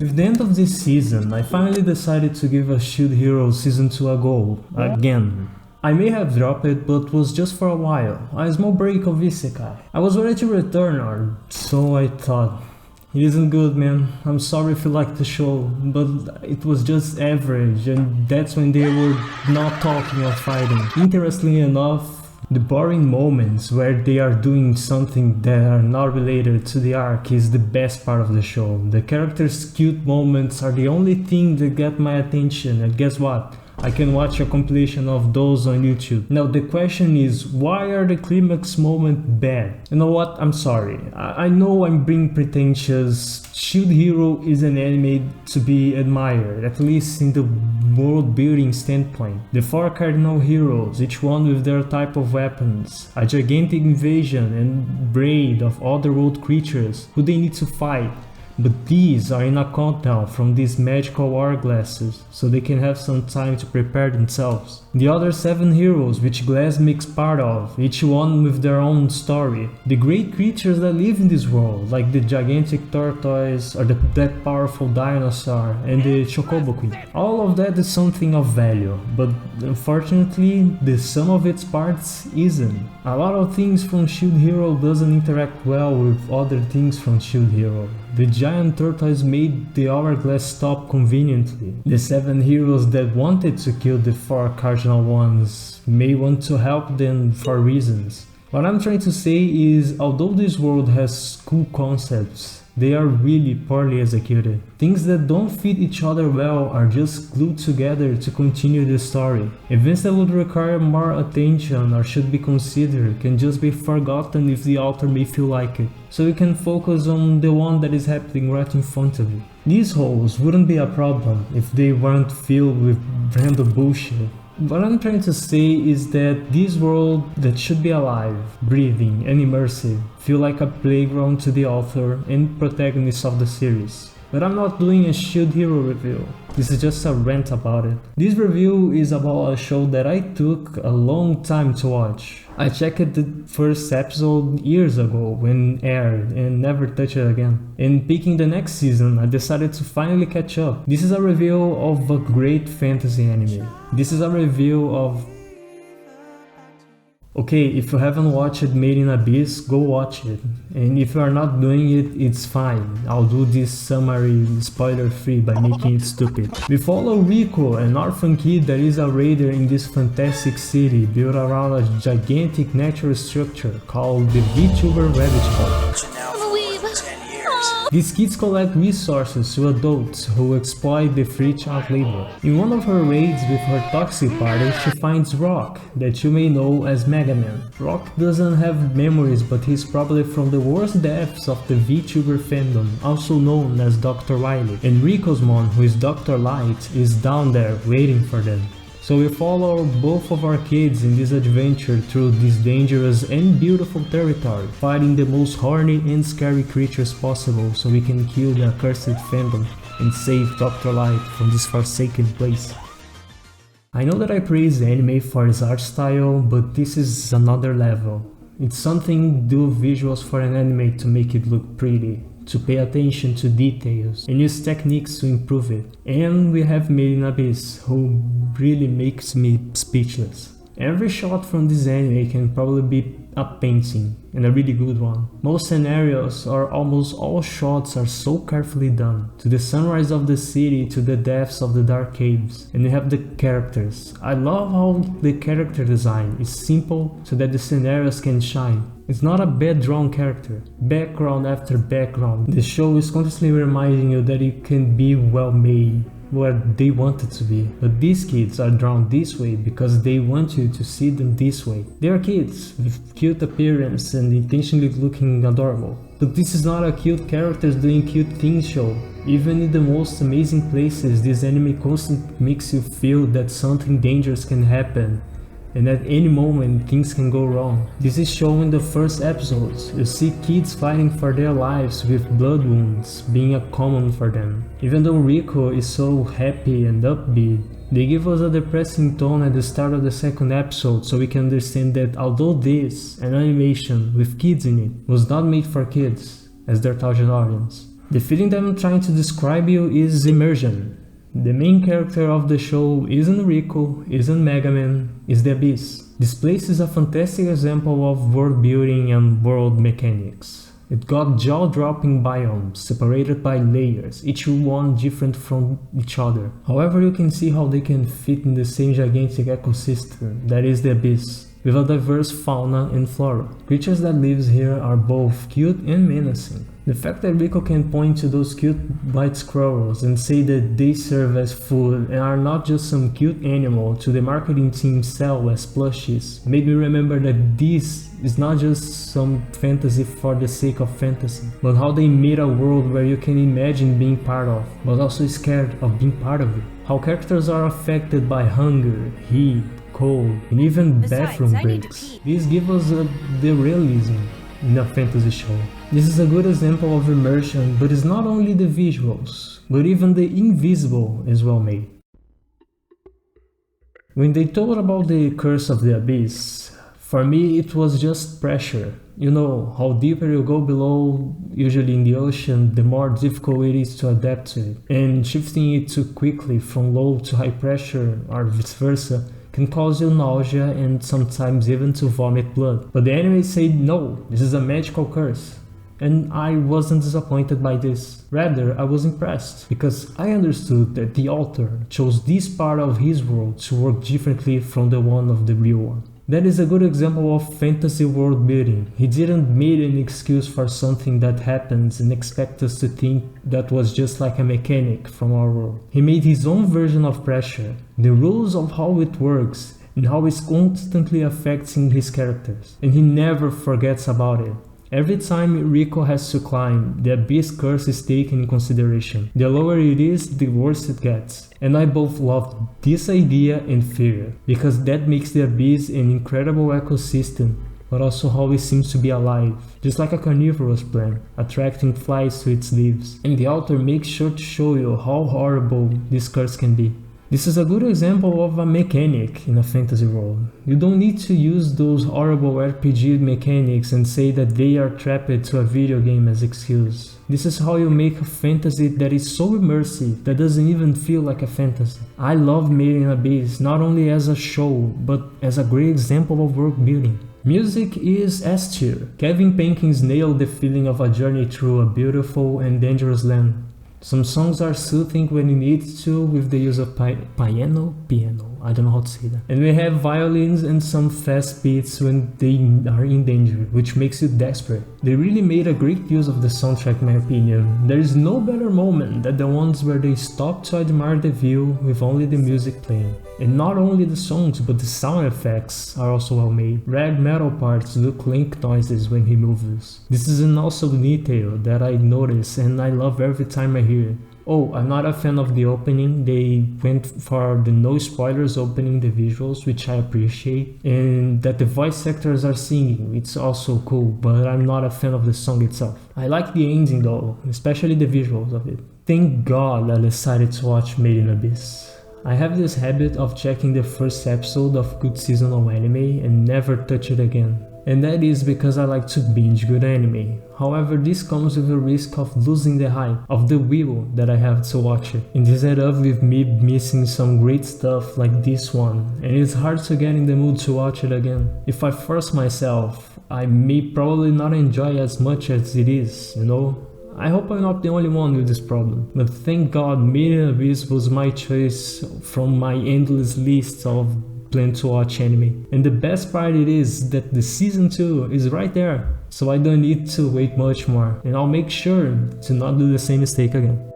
With the end of this season, I finally decided to give a Shield Hero Season 2 a go, again. I may have dropped it, but was just for a while, a small break of Isekai. I was ready to return, or so I thought. It isn't good, man. I'm sorry if you liked the show, but it was just average, and that's when they were not talking or fighting. Interestingly enough, the boring moments where they are doing something that are not related to the arc is the best part of the show. The characters' cute moments are the only thing that get my attention, and guess what? I can watch a compilation of those on YouTube. Now the question is, why are the climax moments bad? You know what? I'm sorry. I know I'm being pretentious. Shield Hero is an anime to be admired, at least in the world building standpoint. The four cardinal heroes, each one with their type of weapons, a gigantic invasion and braid of otherworld creatures who they need to fight. But these are in a countdown from these magical hourglasses, so they can have some time to prepare themselves. The other 7 heroes which Glass makes part of, each one with their own story. The great creatures that live in this world, like the gigantic tortoise or that powerful dinosaur and the chocobo queen. All of that is something of value, but unfortunately the sum of its parts isn't. A lot of things from Shield Hero doesn't interact well with other things from Shield Hero. The giant tortoise made the hourglass stop conveniently. The 7 heroes that wanted to kill the 4 cardinal ones may want to help them for reasons. What I'm trying to say is, although this world has cool concepts, they are really poorly executed. Things that don't fit each other well are just glued together to continue the story. Events that would require more attention or should be considered can just be forgotten if the author may feel like it, so you can focus on the one that is happening right in front of you. These holes wouldn't be a problem if they weren't filled with random bullshit. What I'm trying to say is that this world that should be alive, breathing and immersive feel like a playground to the author and protagonist of the series. But I'm not doing a Shield Hero review, this is just a rant about it. This review is about a show that I took a long time to watch. I checked the first episode years ago when aired and never touched it again. And picking the next season, I decided to finally catch up. This is a review of a great fantasy anime. This is a review of... Okay, if you haven't watched Made in Abyss, go watch it. And if you are not doing it, it's fine. I'll do this summary spoiler free by making it stupid. We follow Rico, an orphan kid that is a raider in this fantastic city built around a gigantic natural structure called the VTuber Rabbit Hole. These kids collect resources to adults who exploit the free child labor. In one of her raids with her toxic party, she finds Rock, that you may know as Mega Man. Rock doesn't have memories, but he's probably from the worst depths of the VTuber fandom, also known as Dr. Wily. And Rico's mom, who is Dr. Light, is down there waiting for them. So we follow both of our kids in this adventure through this dangerous and beautiful territory, fighting the most horny and scary creatures possible so we can kill the accursed fandom and save Dr. Light from this forsaken place. I know that I praise the anime for its art style, but this is another level. It's something do visuals for an anime to make it look pretty, to pay attention to details and use techniques to improve it. And we have Made in Abyss, who really makes me speechless. Every shot from this anime can probably be a painting, and a really good one. Most scenarios, or almost all shots, are so carefully done. To the sunrise of the city, to the depths of the dark caves. And you have the characters. I love how the character design is simple so that the scenarios can shine. It's not a bad drawn character. Background after background. The show is constantly reminding you that it can be well made, where they want it to be. But these kids are drawn this way because they want you to see them this way. They are kids with cute appearance and intentionally looking adorable. But this is not a cute characters doing cute things show. Even in the most amazing places, this anime constantly makes you feel that something dangerous can happen. And at any moment things can go wrong. This is shown in the first episodes. You see kids fighting for their lives with blood wounds being a common for them. Even though Rico is so happy and upbeat, they give us a depressing tone at the start of the second episode so we can understand that although this, an animation with kids in it, was not made for kids as their target audience, The feeling that I'm trying to describe you is immersion. The main character of the show isn't Rico, isn't Mega Man, is the Abyss. This place is a fantastic example of world building and world mechanics. It got jaw-dropping biomes, separated by layers, each one different from each other. However, you can see how they can fit in the same gigantic ecosystem that is the Abyss, with a diverse fauna and flora. Creatures that live here are both cute and menacing. The fact that Rico can point to those cute white squirrels and say that they serve as food and are not just some cute animal to the marketing team sell as plushies made me remember that this is not just some fantasy for the sake of fantasy, but how they made a world where you can imagine being part of, but also scared of being part of it. How characters are affected by hunger, heat, cold, and even bathroom breaks. These give us the realism in a fantasy show. This is a good example of immersion, but it's not only the visuals, but even the invisible is well made. When they told about the curse of the abyss, for me it was just pressure. You know, how deeper you go below, usually in the ocean, the more difficult it is to adapt to it. And shifting it too quickly from low to high pressure, or vice versa, can cause you nausea and sometimes even to vomit blood. But the anime said no, this is a magical curse. And I wasn't disappointed by this. Rather, I was impressed, because I understood that the author chose this part of his world to work differently from the one of the real one. That is a good example of fantasy world building. He didn't make an excuse for something that happens and expect us to think that was just like a mechanic from our world. He made his own version of pressure, the rules of how it works, and how it's constantly affecting his characters. And he never forgets about it. Every time Rico has to climb, the abyss curse is taken in consideration. The lower it is, the worse it gets. And I both loved this idea and fear, because that makes the abyss an incredible ecosystem, but also how it seems to be alive, just like a carnivorous plant, attracting flies to its leaves. And the author makes sure to show you how horrible this curse can be. This is a good example of a mechanic in a fantasy world. You don't need to use those horrible RPG mechanics and say that they are trapped to a video game as excuse. This is how you make a fantasy that is so immersive that doesn't even feel like a fantasy. I love Made in Abyss not only as a show, but as a great example of world building. Music is S tier. Kevin Pankins nailed the feeling of a journey through a beautiful and dangerous land. Some songs are soothing when you need to with the use of piano, I don't know how to say that. And we have violins and some fast beats when they are in danger, which makes you desperate. They really made a great use of the soundtrack in my opinion. There is no better moment than the ones where they stop to admire the view with only the music playing. And not only the songs, but the sound effects are also well made. Rag metal parts do clink noises when he moves. This is an awesome detail that I notice and I love every time I hear it. Oh, I'm not a fan of the opening. They went for the no spoilers opening the visuals, which I appreciate. And that the voice actors are singing, it's also cool, but I'm not a fan of the song itself. I like the ending though, especially the visuals of it. Thank God I decided to watch Made in Abyss. I have this habit of checking the first episode of good seasonal anime and never touch it again. And that is because I like to binge good anime. However, this comes with the risk of losing the hype, of the will that I have to watch it. And this ended up with me missing some great stuff like this one, and it's hard to get in the mood to watch it again. If I force myself, I may probably not enjoy as much as it is, you know? I hope I'm not the only one with this problem, but thank God Made in Abyss was my choice from my endless list of plan to watch anime. And the best part it is that the season 2 is right there, so I don't need to wait much more, and I'll make sure to not do the same mistake again.